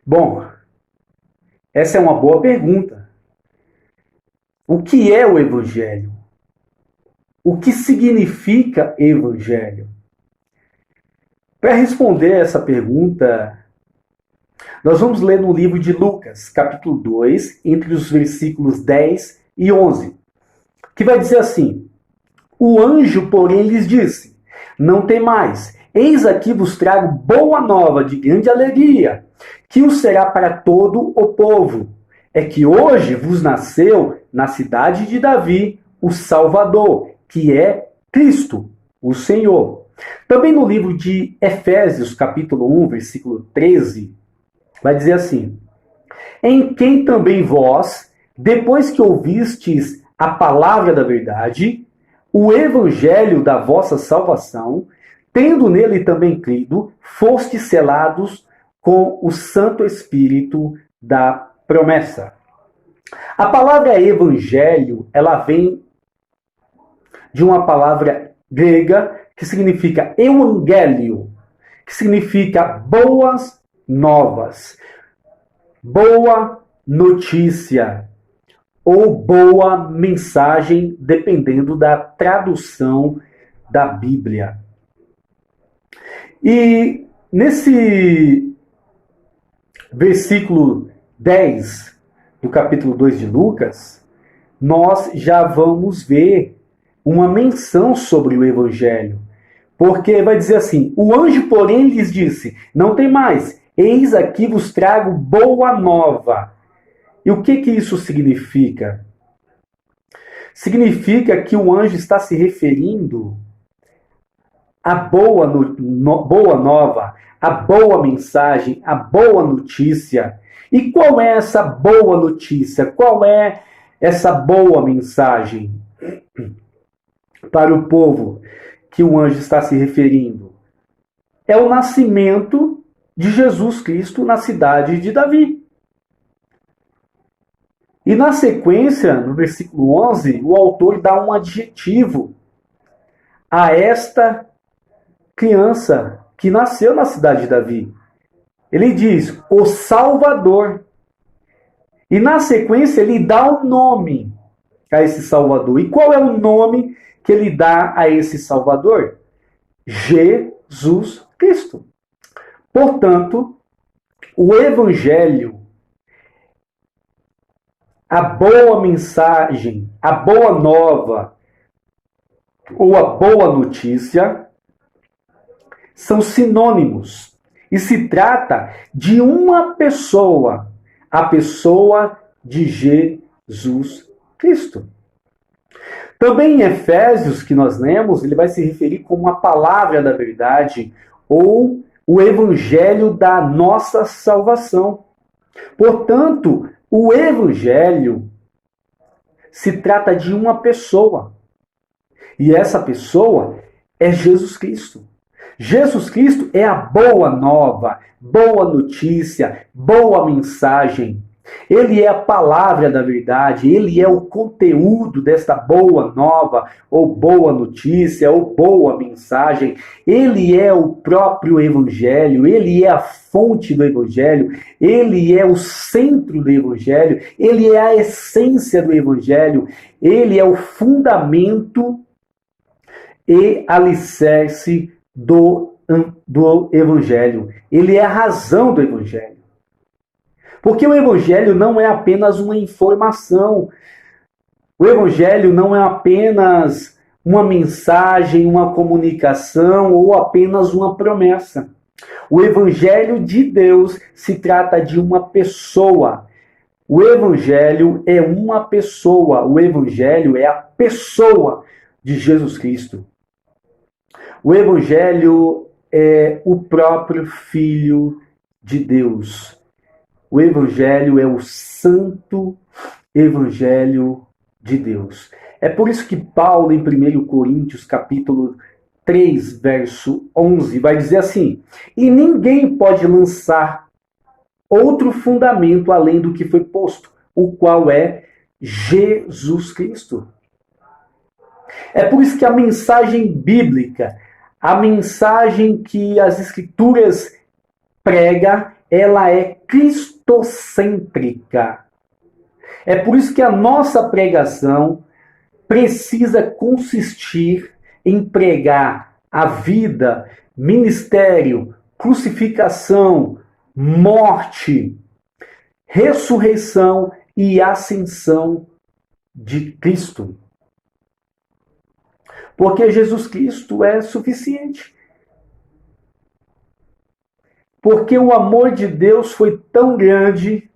Bom, essa é uma boa pergunta. O que é o Evangelho? O que significa Evangelho? Para responder essa pergunta, nós vamos ler no livro de Lucas, capítulo 2, entre os versículos 10 e 11, que vai dizer assim: O anjo, porém, lhes disse: Não temais, eis aqui vos trago boa nova de grande alegria, que o será para todo o povo. É que hoje vos nasceu na cidade de Davi o Salvador, que é Cristo, o Senhor. Também no livro de Efésios, capítulo 1, versículo 13, vai dizer assim: Em quem também vós, depois que ouvistes a palavra da verdade, o evangelho da vossa salvação, tendo nele também crido, fostes selados com o Santo Espírito da promessa. A palavra evangelho, ela vem de uma palavra grega que significa euangélio, que significa boas novas, boa notícia ou boa mensagem, dependendo da tradução da Bíblia. E nesse versículo 10 do capítulo 2 de Lucas, nós já vamos ver uma menção sobre o Evangelho. Porque vai dizer assim: O anjo, porém, lhes disse: Não tem mais, eis aqui vos trago boa nova. E o que isso significa? Significa que o anjo está se referindo à boa nova, à boa mensagem, à boa notícia. E qual é essa boa notícia? Qual é essa boa mensagem para o povo que o anjo está se referindo? É o nascimento de Jesus Cristo na cidade de Davi. E na sequência, no versículo 11, o autor dá um adjetivo a esta criança que nasceu na cidade de Davi. Ele diz: o Salvador. E na sequência ele dá um nome a esse Salvador. E qual é o nome que ele dá a esse Salvador? Jesus Cristo. Portanto, o Evangelho, a boa mensagem, a boa nova ou a boa notícia são sinônimos. E se trata de uma pessoa, a pessoa de Jesus Cristo. Também em Efésios, que nós lemos, ele vai se referir como a palavra da verdade ou o evangelho da nossa salvação. Portanto, o evangelho se trata de uma pessoa. E essa pessoa é Jesus Cristo. Jesus Cristo é a boa nova, boa notícia, boa mensagem. Ele é a palavra da verdade, ele é o conteúdo desta boa nova, ou boa notícia, ou boa mensagem. Ele é o próprio Evangelho, ele é a fonte do Evangelho, ele é o centro do Evangelho, ele é a essência do Evangelho, ele é o fundamento e alicerce do Evangelho. Ele é a razão do Evangelho. Porque o Evangelho não é apenas uma informação. O Evangelho não é apenas uma mensagem, uma comunicação ou apenas uma promessa. O Evangelho de Deus se trata de uma pessoa. O Evangelho é uma pessoa. O Evangelho é a pessoa de Jesus Cristo. O Evangelho é o próprio Filho de Deus. O Evangelho é o santo Evangelho de Deus. É por isso que Paulo, em 1 Coríntios, capítulo 3, verso 11, vai dizer assim: E ninguém pode lançar outro fundamento além do que foi posto, o qual é Jesus Cristo. É por isso que a mensagem bíblica, a mensagem que as Escrituras prega, ela é cristocêntrica. É por isso que a nossa pregação precisa consistir em pregar a vida, ministério, crucificação, morte, ressurreição e ascensão de Cristo. Porque Jesus Cristo é suficiente. Porque o amor de Deus foi tão grande.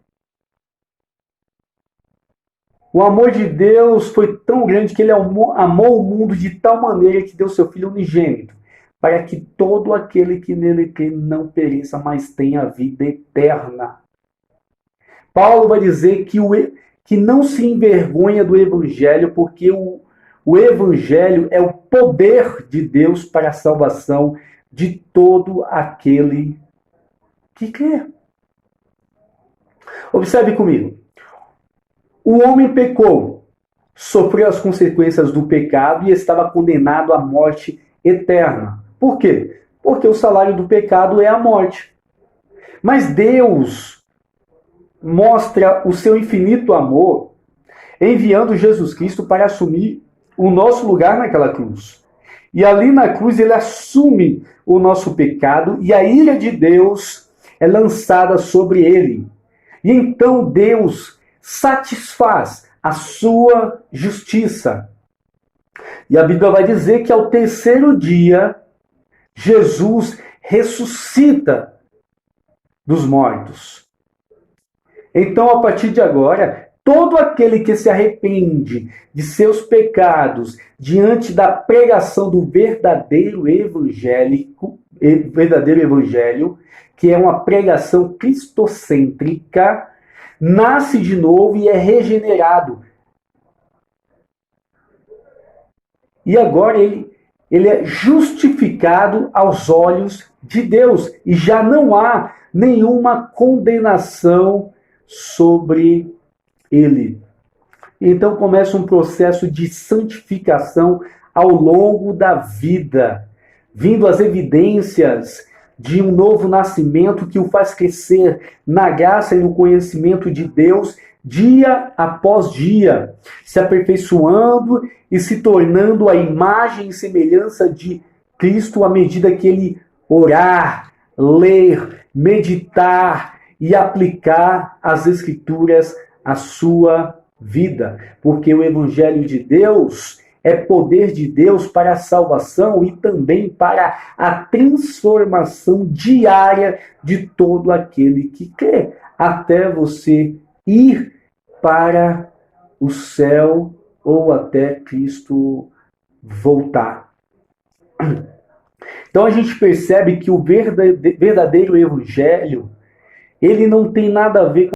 O amor de Deus foi tão grande que ele amou o mundo de tal maneira que deu seu Filho unigênito, para que todo aquele que nele crê não pereça, mas tenha vida eterna. Paulo vai dizer que não se envergonha do Evangelho, porque o Evangelho é o poder de Deus para a salvação de todo aquele que crê. Observe comigo. O homem pecou, sofreu as consequências do pecado e estava condenado à morte eterna. Por quê? Porque o salário do pecado é a morte. Mas Deus mostra o seu infinito amor enviando Jesus Cristo para assumir o nosso lugar naquela cruz. E ali na cruz ele assume o nosso pecado e a ira de Deus é lançada sobre ele. E então Deus satisfaz a sua justiça. E a Bíblia vai dizer que ao terceiro dia, Jesus ressuscita dos mortos. Então, a partir de agora, todo aquele que se arrepende de seus pecados diante da pregação do verdadeiro evangelho, que é uma pregação cristocêntrica, nasce de novo e é regenerado. E agora ele é justificado aos olhos de Deus. E já não há nenhuma condenação sobre ele. Então começa um processo de santificação ao longo da vida, vindo as evidências de um novo nascimento que o faz crescer na graça e no conhecimento de Deus dia após dia, se aperfeiçoando e se tornando a imagem e semelhança de Cristo à medida que ele orar, ler, meditar e aplicar as Escrituras à sua vida. Porque o Evangelho de Deus é poder de Deus para a salvação e também para a transformação diária de todo aquele que crê, até você ir para o céu ou até Cristo voltar. Então a gente percebe que o verdadeiro evangelho, ele não tem nada a ver com